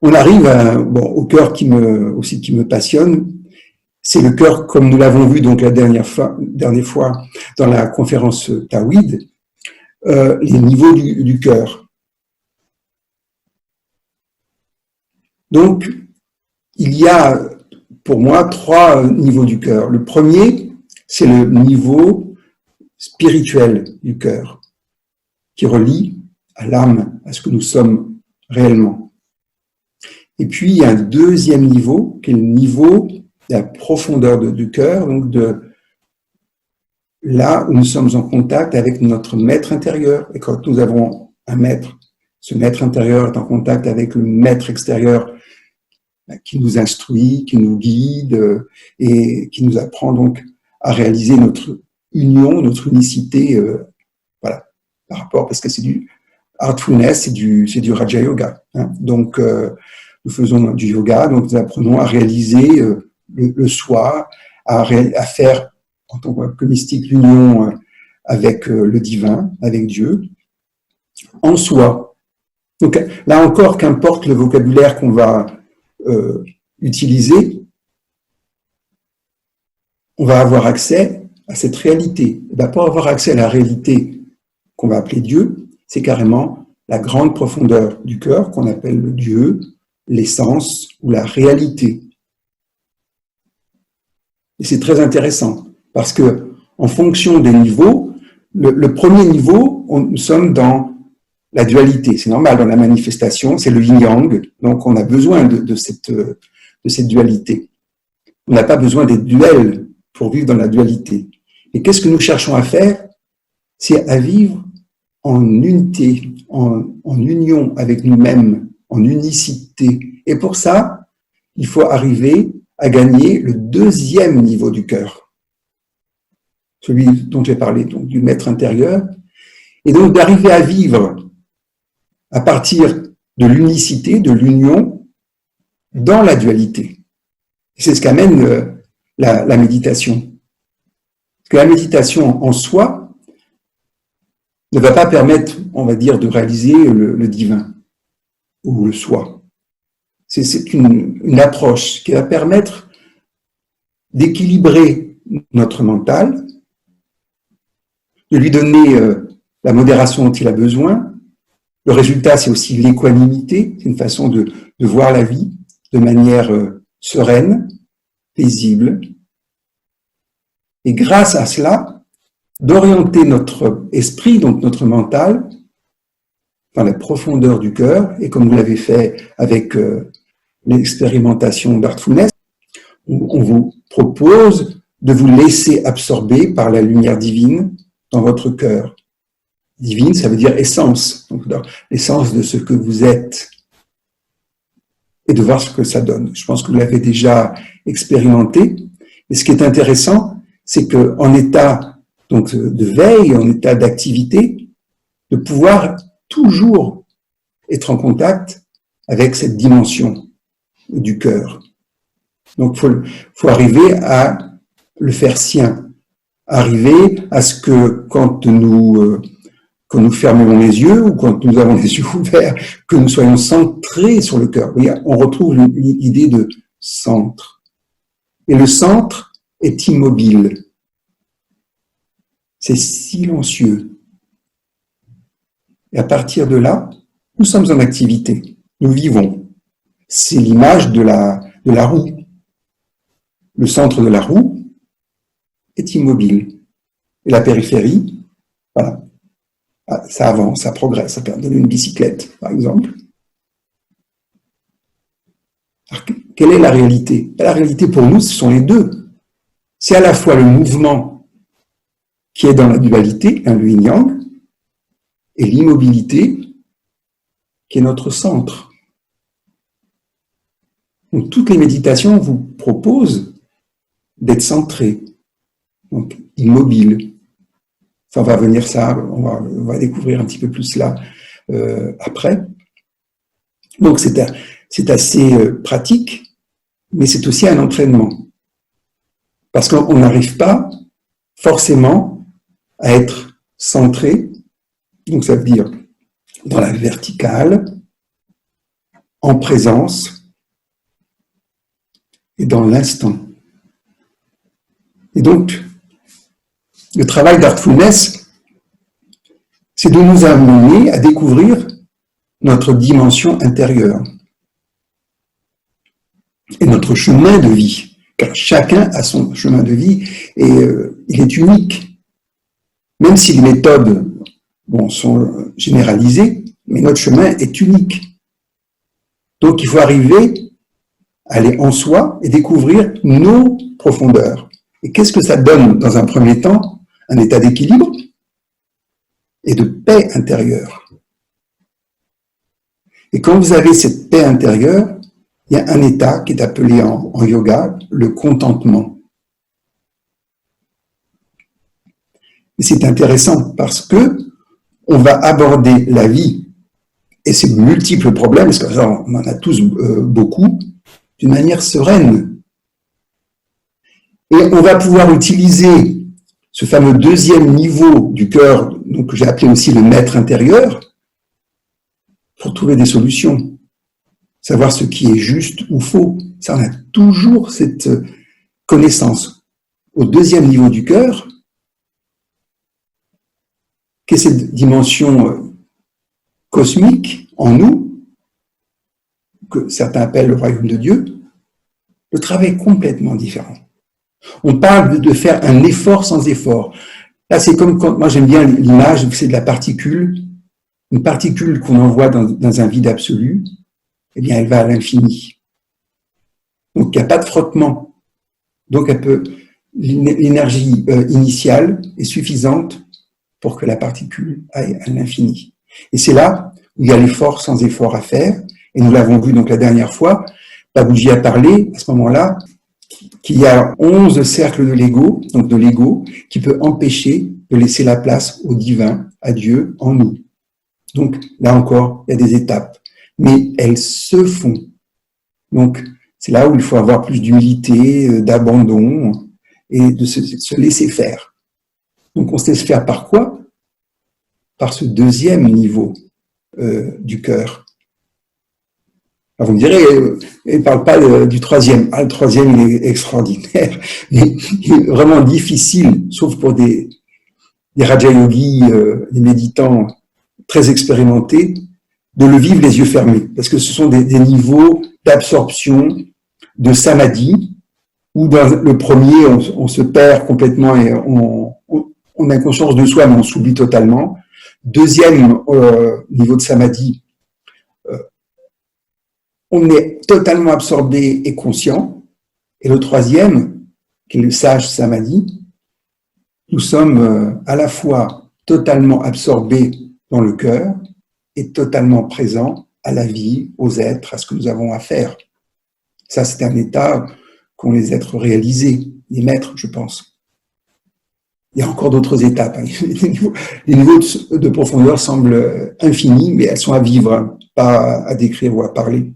On arrive au cœur qui me passionne. C'est le cœur, comme nous l'avons vu donc la dernière fois dans la conférence Tawhid, les niveaux du cœur. Donc, il y a pour moi 3 niveaux du cœur. Le premier, c'est le niveau spirituel du cœur, qui relie à l'âme, à ce que nous sommes réellement. Et puis, il y a un deuxième niveau, qui est le niveau de la profondeur du cœur, donc de là où nous sommes en contact avec notre maître intérieur. Et quand nous avons un maître, ce maître intérieur est en contact avec le maître extérieur qui nous instruit, qui nous guide et qui nous apprend donc à réaliser notre union, notre unicité, voilà, par rapport, parce que c'est du heartfulness, c'est du Raja Yoga. Hein. Donc, nous faisons du yoga, donc nous apprenons à réaliser le soi, à faire, en tant que mystique, l'union avec le divin, avec Dieu, en soi. Donc là encore, qu'importe le vocabulaire qu'on va utiliser, on va avoir accès à cette réalité. Et bien, pour avoir accès à la réalité qu'on va appeler Dieu, c'est carrément la grande profondeur du cœur qu'on appelle le Dieu, l'essence ou la réalité. Et c'est très intéressant parce que en fonction des niveaux, le premier niveau, nous sommes dans la dualité. C'est normal dans la manifestation, c'est le yin-yang, donc on a besoin de cette dualité. On n'a pas besoin des duels pour vivre dans la dualité. Et qu'est-ce que nous cherchons à faire? C'est à vivre en unité, en union avec nous-mêmes, en unicité. Et pour ça, il faut arriver à gagner le deuxième niveau du cœur, celui dont j'ai parlé, donc du maître intérieur, et donc d'arriver à vivre à partir de l'unicité, de l'union, dans la dualité. C'est ce qu'amène la méditation. Parce que la méditation en soi ne va pas permettre, on va dire, de réaliser le divin ou le soi. C'est une approche qui va permettre d'équilibrer notre mental, de lui donner la modération dont il a besoin. Le résultat, c'est aussi l'équanimité, c'est une façon de voir la vie de manière sereine, paisible. Et grâce à cela, d'orienter notre esprit, donc notre mental, dans la profondeur du cœur, et comme vous l'avez fait avec l'expérimentation d'Heartfulness, on vous propose de vous laisser absorber par la lumière divine dans votre cœur. Divine, ça veut dire essence, donc l'essence de ce que vous êtes, et de voir ce que ça donne. Je pense que vous l'avez déjà expérimenté, mais ce qui est intéressant, c'est qu'en état donc, de veille, en état d'activité, de pouvoir toujours être en contact avec cette dimension du cœur. Donc, faut arriver à le faire sien, arriver à ce que quand nous fermons les yeux ou quand nous avons les yeux ouverts, que nous soyons centrés sur le cœur. Oui, on retrouve l'idée de centre. Et le centre est immobile. C'est silencieux. Et à partir de là, nous sommes en activité. Nous vivons. C'est l'image de la roue. Le centre de la roue est immobile. Et la périphérie, voilà, ça avance, ça progresse, ça peut donner une bicyclette, par exemple. Alors, quelle est la réalité? La réalité pour nous, ce sont les deux. C'est à la fois le mouvement qui est dans la dualité, le yin-yang, et l'immobilité qui est notre centre. Donc, toutes les méditations vous proposent d'être centré, donc immobile. Ça va venir ça, on va découvrir un petit peu plus cela après. Donc c'est assez pratique, mais c'est aussi un entraînement. Parce qu'on n'arrive pas forcément à être centré, donc ça veut dire dans la verticale, en présence et dans l'instant. Et donc, le travail d'Artfulness, c'est de nous amener à découvrir notre dimension intérieure et notre chemin de vie, car chacun a son chemin de vie et il est unique. Même si les méthodes sont généralisées, mais notre chemin est unique. Donc il faut arriver à aller en soi et découvrir nos profondeurs. Et qu'est-ce que ça donne dans un premier temps? Un état d'équilibre et de paix intérieure. Et quand vous avez cette paix intérieure, il y a un état qui est appelé en yoga le contentement. Et c'est intéressant parce que on va aborder la vie et ses multiples problèmes, parce qu'on en a tous beaucoup, d'une manière sereine. Et on va pouvoir utiliser ce fameux deuxième niveau du cœur, donc que j'ai appelé aussi le maître intérieur, pour trouver des solutions. Savoir ce qui est juste ou faux. Ça, on a toujours cette connaissance. Au deuxième niveau du cœur, qui est cette dimension cosmique en nous, que certains appellent le royaume de Dieu, le travail est complètement différent. On parle de faire un effort sans effort. Là, c'est comme quand, moi j'aime bien l'image, c'est de la particule, une particule qu'on envoie dans un vide absolu, eh bien elle va à l'infini. Donc il n'y a pas de frottement. Donc l'énergie initiale est suffisante pour que la particule aille à l'infini. Et c'est là où il y a l'effort sans effort à faire. Et nous l'avons vu donc la dernière fois, Babuji a parlé à ce moment-là qu'il y a 11 cercles de l'ego, donc de l'ego, qui peut empêcher de laisser la place au divin, à Dieu, en nous. Donc là encore, il y a des étapes, mais elles se font. Donc c'est là où il faut avoir plus d'humilité, d'abandon et de se laisser faire. Donc on se laisse faire par quoi? Par ce deuxième niveau du cœur. Alors vous me direz, il ne parle pas du troisième. Ah, le troisième, il est extraordinaire, mais il est vraiment difficile, sauf pour des Raja Yogis, des méditants très expérimentés, de le vivre les yeux fermés, parce que ce sont des niveaux d'absorption, de samadhi, où dans le premier, on se perd complètement et on a conscience de soi, mais on s'oublie totalement. Deuxième niveau de samadhi, on est totalement absorbé et conscient. Et le troisième, qui est le sage samadhi, nous sommes à la fois totalement absorbés dans le cœur et totalement présents à la vie, aux êtres, à ce que nous avons à faire. Ça, c'est un état qu'ont les êtres réalisés, les maîtres, je pense. Il y a encore d'autres étapes. Les niveaux de profondeur semblent infinis, mais elles sont à vivre, pas à décrire ou à parler.